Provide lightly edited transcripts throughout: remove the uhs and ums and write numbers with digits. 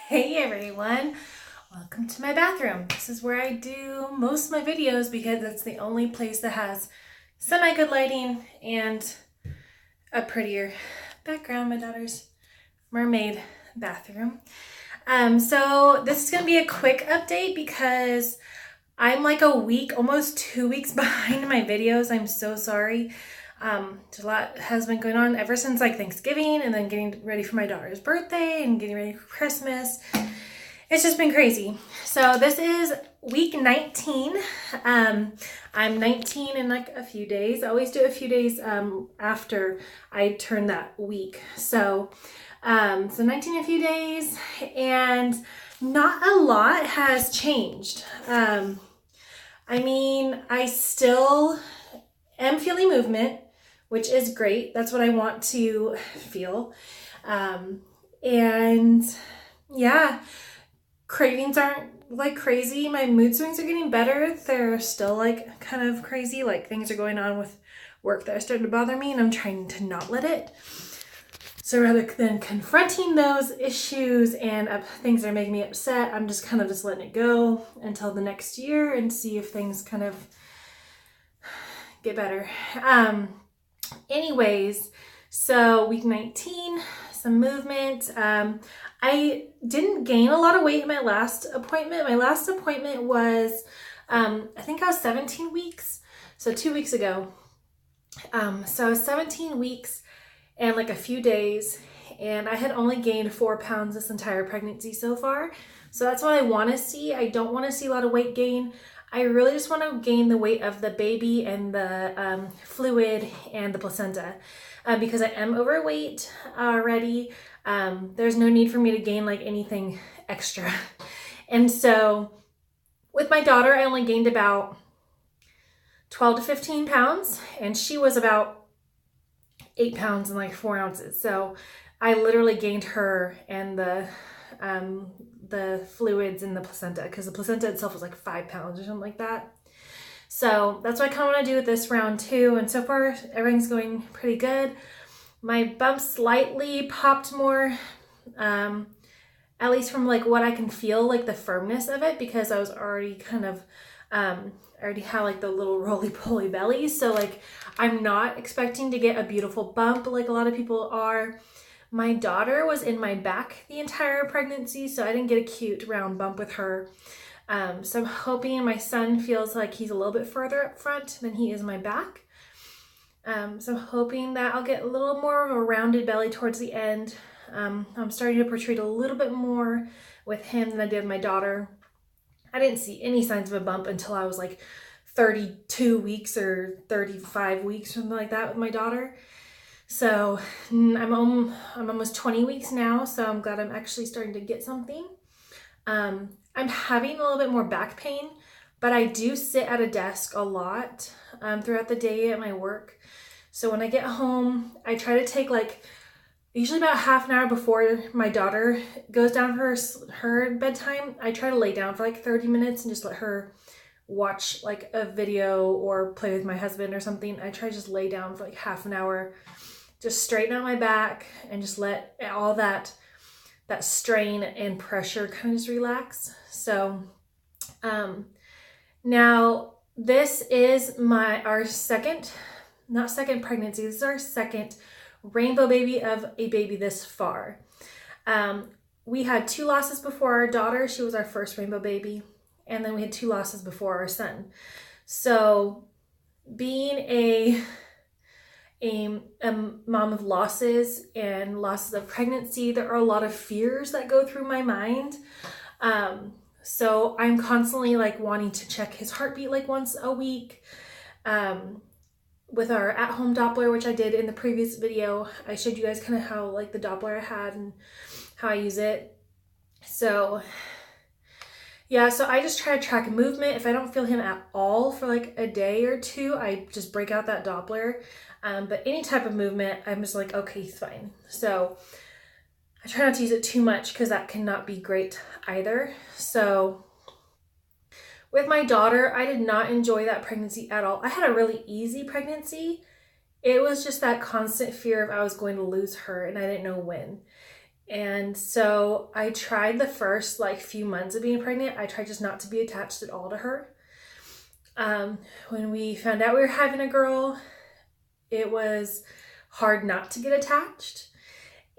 Hey everyone, welcome to my bathroom. This is where I do most of my videos because it's the only place that has semi-good lighting and a prettier background, my daughter's mermaid bathroom. So this is going to be a quick update because I'm like a week, almost 2 weeks behind my videos. I'm so sorry. A lot has been going on ever since like Thanksgiving and then getting ready for my daughter's birthday and getting ready for Christmas. It's just been crazy. So this is week 19. I'm 19 in like a few days. I always do a few days after I turn that week. So 19 in a few days, and not a lot has changed. I still am feeling movement, which is great. That's what I want to feel. And yeah, cravings aren't like crazy. My mood swings are getting better. They're still like kind of crazy. Like things are going on with work that are starting to bother me, and I'm trying to not let it. So rather than confronting those issues and things that are making me upset, I'm just kind of just letting it go until the next year and see if things kind of get better. Anyways, so week 19, some movement. I didn't gain a lot of weight in my last appointment. My last appointment was, I think I was 17 weeks. So 2 weeks ago. So I was 17 weeks and like a few days, and I had only gained 4 pounds this entire pregnancy so far. So that's what I want to see. I don't want to see a lot of weight gain. I really just want to gain the weight of the baby and the fluid and the placenta because I am overweight already. There's no need for me to gain like anything extra. And so with my daughter, I only gained about 12 to 15 pounds, and she was about 8 pounds and like 4 ounces. So I literally gained her and the fluids in the placenta, because the placenta itself was like 5 pounds or something like that. So that's what I kind of want to do with this round too. And so far everything's going pretty good. My bump slightly popped more, at least from like what I can feel, like the firmness of it, because I was already kind of already have like the little roly-poly belly. So like I'm not expecting to get a beautiful bump like a lot of people are. My daughter was in my back the entire pregnancy, so I didn't get a cute round bump with her. So I'm hoping my son feels like he's a little bit further up front than he is my back. So I'm hoping that I'll get a little more of a rounded belly towards the end. I'm starting to protrude a little bit more with him than I did my daughter. I didn't see any signs of a bump until I was like 32 weeks or 35 weeks, something like that with my daughter. So I'm almost 20 weeks now, so I'm glad I'm actually starting to get something. I'm having a little bit more back pain, but I do sit at a desk a lot throughout the day at my work. So when I get home, I try to take like usually about half an hour before my daughter goes down for her bedtime, I try to lay down for like 30 minutes and just let her watch like a video or play with my husband or something. I try to just lay down for like half an hour, just straighten out my back and just let all that strain and pressure kind of just relax. So now this is our second pregnancy. This is our second rainbow baby of a baby this far. We had 2 losses before our daughter. She was our first rainbow baby. And then we had 2 losses before our son. So being a mom of losses and losses of pregnancy, there are a lot of fears that go through my mind. So I'm constantly like wanting to check his heartbeat like once a week. With our at-home Doppler, which I did in the previous video, I showed you guys kind of how like the Doppler I had and how I use it. So yeah, so I just try to track movement. If I don't feel him at all for like a day or two, I just break out that Doppler. But any type of movement, I'm just like, okay, it's fine. So I try not to use it too much because that cannot be great either. So with my daughter, I did not enjoy that pregnancy at all. I had a really easy pregnancy. It was just that constant fear of I was going to lose her and I didn't know when. And so I tried the first like few months of being pregnant, I tried just not to be attached at all to her. When we found out we were having a girl, it was hard not to get attached.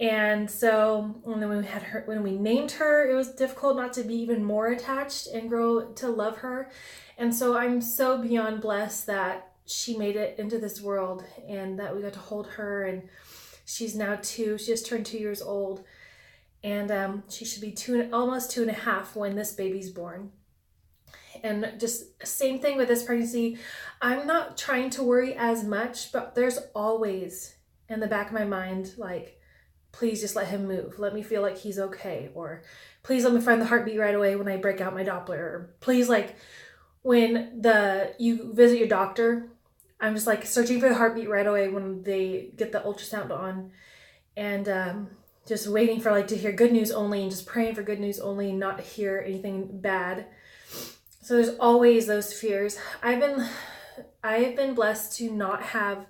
And so when we named her, it was difficult not to be even more attached and grow to love her. And so I'm so beyond blessed that she made it into this world and that we got to hold her. And she's now 2. She just turned 2 years old. And she should be almost 2.5 when this baby's born. And just same thing with this pregnancy. I'm not trying to worry as much, but there's always in the back of my mind, like, please just let him move. Let me feel like he's okay. Or please let me find the heartbeat right away when I break out my Doppler. Or please, like, when you visit your doctor, I'm just like searching for the heartbeat right away when they get the ultrasound on. And just waiting for like to hear good news only and just praying for good news only and not hear anything bad. So there's always those fears. I have been blessed to not have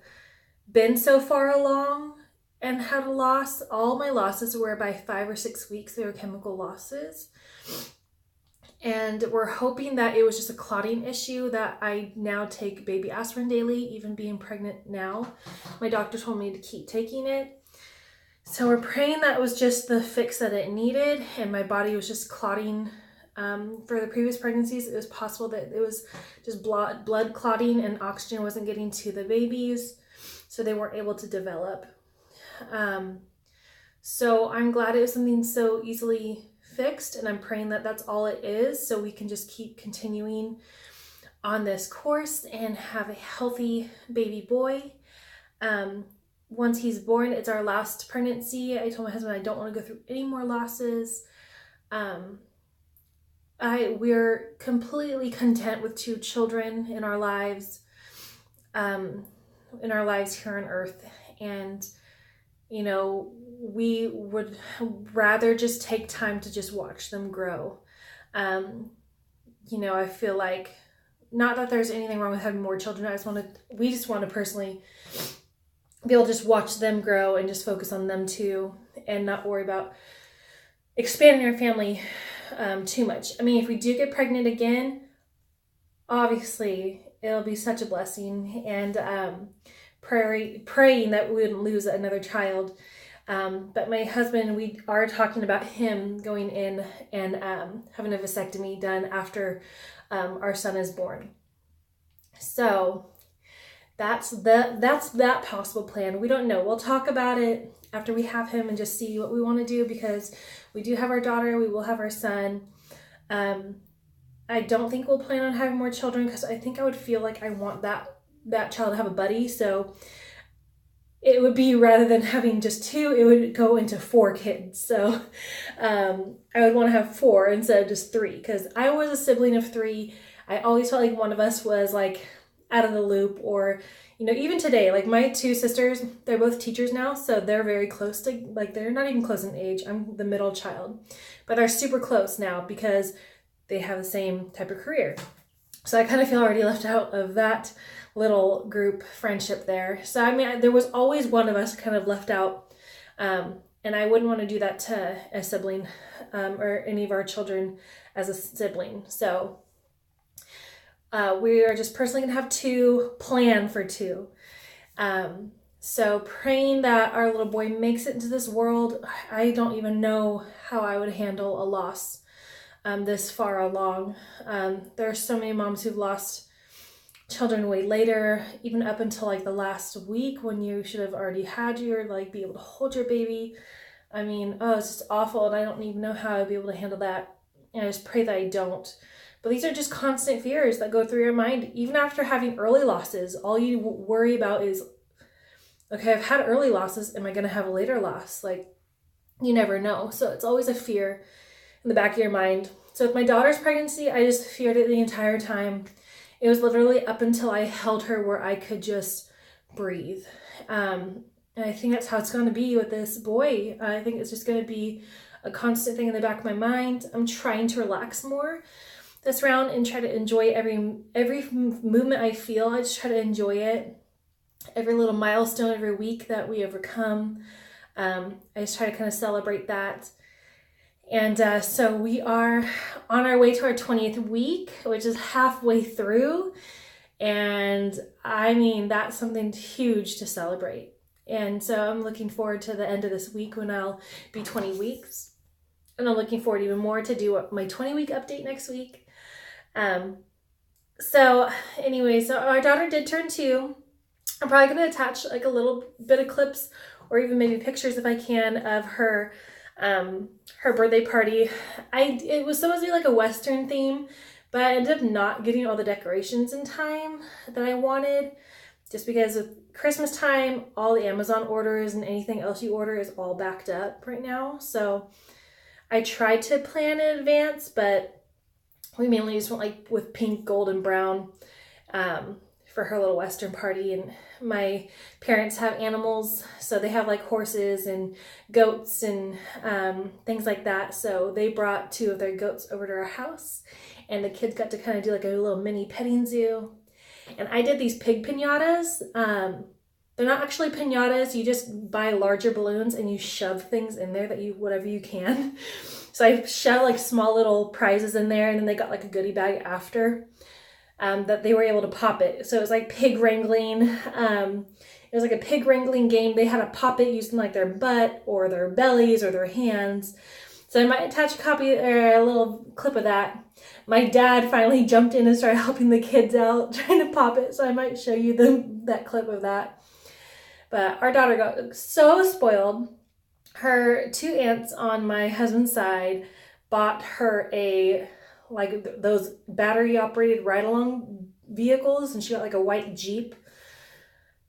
been so far along and had a loss. All my losses were by 5 or 6 weeks. They were chemical losses. And we're hoping that it was just a clotting issue, that I now take baby aspirin daily, even being pregnant now. My doctor told me to keep taking it. So we're praying that it was just the fix that it needed and my body was just clotting. For the previous pregnancies, it was possible that it was just blood clotting and oxygen wasn't getting to the babies, so they weren't able to develop. So I'm glad it was something so easily fixed, and I'm praying that that's all it is, so we can just keep continuing on this course and have a healthy baby boy. Once he's born, it's our last pregnancy. I told my husband I don't want to go through any more losses. We're completely content with 2 children in our lives here on earth. And, you know, we would rather just take time to just watch them grow. You know, I feel like, not that there's anything wrong with having more children. We just want to personally be able to just watch them grow and just focus on them too and not worry about expanding our family too much. I mean, if we do get pregnant again, obviously it'll be such a blessing, and praying that we wouldn't lose another child. But my husband, we are talking about him going in and having a vasectomy done after our son is born. So that's that possible plan. We don't know. We'll talk about it after we have him and just see what we want to do, because we do have our daughter, we will have our son. I don't think we'll plan on having more children, because I think I would feel like I want that child to have a buddy. So it would be, rather than having just 2, it would go into 4 kids. So I would want to have 4 instead of just 3, because I was a sibling of 3. I always felt like one of us was like out of the loop, or, you know, even today, like my 2 sisters, they're both teachers now, so they're very close to, like, they're not even close in age. I'm the middle child, but they're super close now because they have the same type of career. So I kind of feel already left out of that little group friendship there. So I mean, there was always one of us kind of left out, and I wouldn't want to do that to a sibling or any of our children as a sibling. So we are just personally going to have 2, plan for 2. So praying that our little boy makes it into this world. I don't even know how I would handle a loss this far along. There are so many moms who've lost children way later, even up until like the last week when you should have already had be able to hold your baby. I mean, it's just awful, and I don't even know how I'd be able to handle that. And I just pray that I don't. But these are just constant fears that go through your mind. Even after having early losses, all you worry about is, okay, I've had early losses. Am I going to have a later loss? Like, you never know. So it's always a fear in the back of your mind. So with my daughter's pregnancy, I just feared it the entire time. It was literally up until I held her where I could just breathe. And I think that's how it's going to be with this boy. I think it's just going to be a constant thing in the back of my mind. I'm trying to relax more this round and try to enjoy every movement I feel. I just try to enjoy it. Every little milestone, every week that we overcome. I just try to kind of celebrate that. And so we are on our way to our 20th week, which is halfway through. And I mean, that's something huge to celebrate. And so I'm looking forward to the end of this week when I'll be 20 weeks. And I'm looking forward even more to do my 20-week update next week. So anyway, so our daughter did turn 2. I'm probably going to attach like a little bit of clips or even maybe pictures if I can of her birthday party. It was supposed to be like a Western theme, but I ended up not getting all the decorations in time that I wanted, just because with Christmas time, all the Amazon orders and anything else you order is all backed up right now. So I tried to plan in advance, but we mainly just went like with pink, gold, and brown for her little Western party. And my parents have animals, so they have like horses and goats and things like that. So they brought 2 of their goats over to our house, and the kids got to kind of do like a little mini petting zoo. And I did these pig piñatas. They're not actually piñatas. You just buy larger balloons and you shove things in there that whatever you can. So I shoved like small little prizes in there, and then they got like a goodie bag after. That they were able to pop it. So it was like pig wrangling. It was like a pig wrangling game. They had to pop it using like their butt or their bellies or their hands. So I might attach a copy or a little clip of that. My dad finally jumped in and started helping the kids out trying to pop it. So I might show you that clip of that. But our daughter got so spoiled. Her 2 aunts on my husband's side bought her like those battery operated ride-along vehicles, and she got like a white Jeep,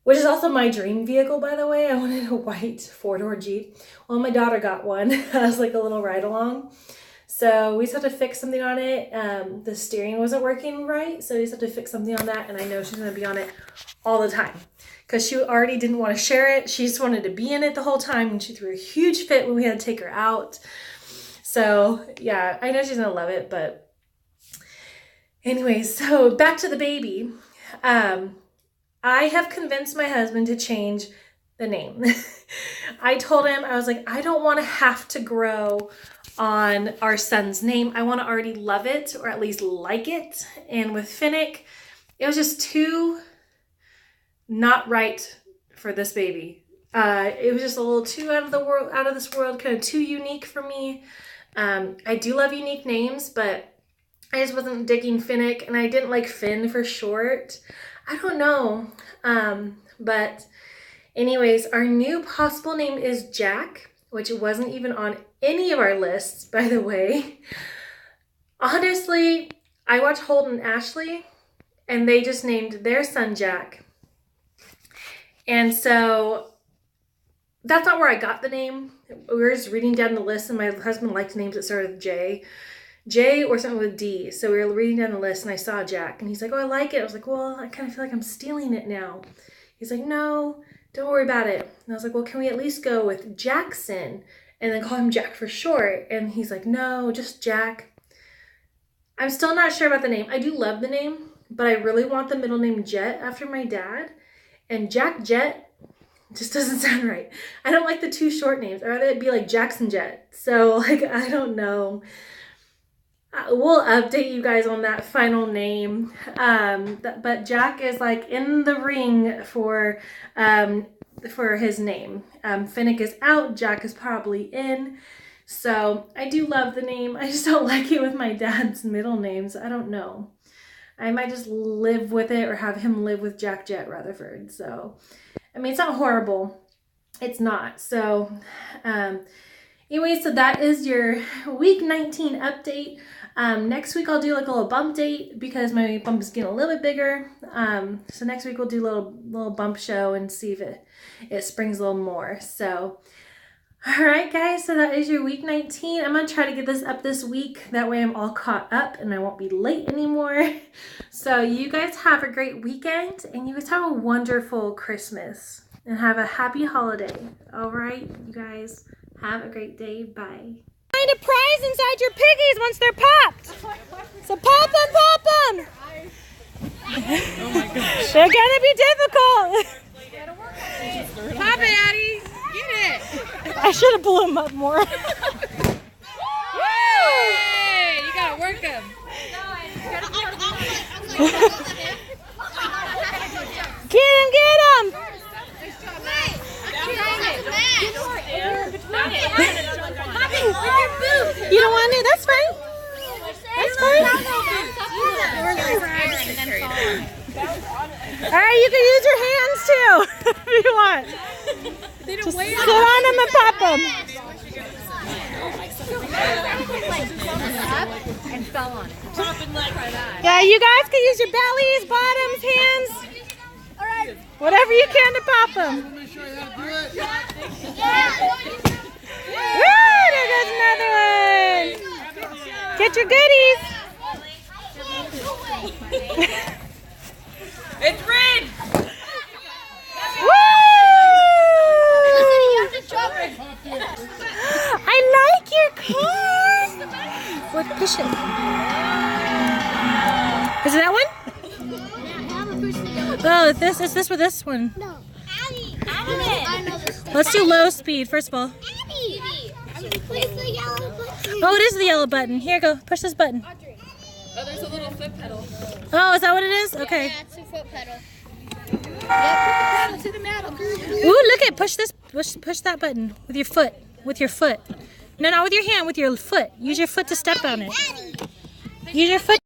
which is also my dream vehicle, by the way. I wanted a white 4-door Jeep. Well, my daughter got one as like a little ride-along. So we just had to fix something on it. The steering wasn't working right, so we just had to fix something on that, and I know she's going to be on it all the time because she already didn't want to share it. She just wanted to be in it the whole time, and she threw a huge fit when we had to take her out. So yeah, I know she's going to love it, but anyways, so back to the baby. I have convinced my husband to change the name. I told him, I was like, I don't want to have to grow on our son's name. I want to already love it, or at least like it. And with Finnick, it was just too not right for this baby. It was just a little too out of this world, kind of too unique for me. I do love unique names, but I just wasn't digging Finnick, and I didn't like Finn for short. I don't know. But anyways, our new possible name is Jack, which wasn't even on any of our lists, by the way. Honestly, I watched Holden and Ashley, and they just named their son Jack. And so that's not where I got the name. We were just reading down the list, and my husband liked names that started with J or something with D. So we were reading down the list, and I saw Jack, and he's like, oh, I like it. I was like, well, I kind of feel like I'm stealing it now. He's like, no, don't worry about it. And I was like, well, can we at least go with Jackson and then call him Jack for short? And he's like, no, just Jack. I'm still not sure about the name. I do love the name, but I really want the middle name Jet after my dad. And Jack Jet just doesn't sound right. I don't like the 2 short names. I'd rather it be like Jackson Jet. So like, I don't know. We'll update you guys on that final name. But Jack is like in the ring for his name. Finnick is out. Jack is probably in. So I do love the name. I just don't like it with my dad's middle names. I don't know. I might just live with it or have him live with Jack Jet Rutherford. So, I mean, it's not horrible. It's not. So, anyway, so that is your week 19 update. Next week I'll do like a little bump date because my bump is getting a little bit bigger. So next week we'll do a little bump show and see if it springs a little more. So, all right, guys, so that is your week 19. I'm going to try to get this up this week. That way I'm all caught up and I won't be late anymore. So you guys have a great weekend, and you guys have a wonderful Christmas and have a happy holiday. All right, you guys have a great day. Bye. Find a prize inside your piggies once they're popped. So pop them, pop them. Oh my gosh. They're gonna be difficult. Pop it, Addie. Get it. should have blew him up more. Hey, you gotta work him. Get him, get him! You don't want to? That's fine. That's fine. Alright, you can use your hands too if you want. Just sit on them and pop them. And fell on it. Yeah, you guys can use your bellies, bottoms, hands. Whatever you can to pop them. Woo, there goes another one. Get your goodies. It's red! Woo! I like your car. What? Push it. Is it that one? Oh, this is this with this one. No. Let's do low speed first of all. Oh, it is the yellow button. Here, go. Push this button. Oh, there's a little foot pedal. Oh, is that what it is? Okay. Yeah, it's a foot pedal. Yep, put the pedal to the metal. Ooh, look at push this. Push that button with your foot. With your foot. No, not with your hand. With your foot. Use your foot to step on it. Use your foot.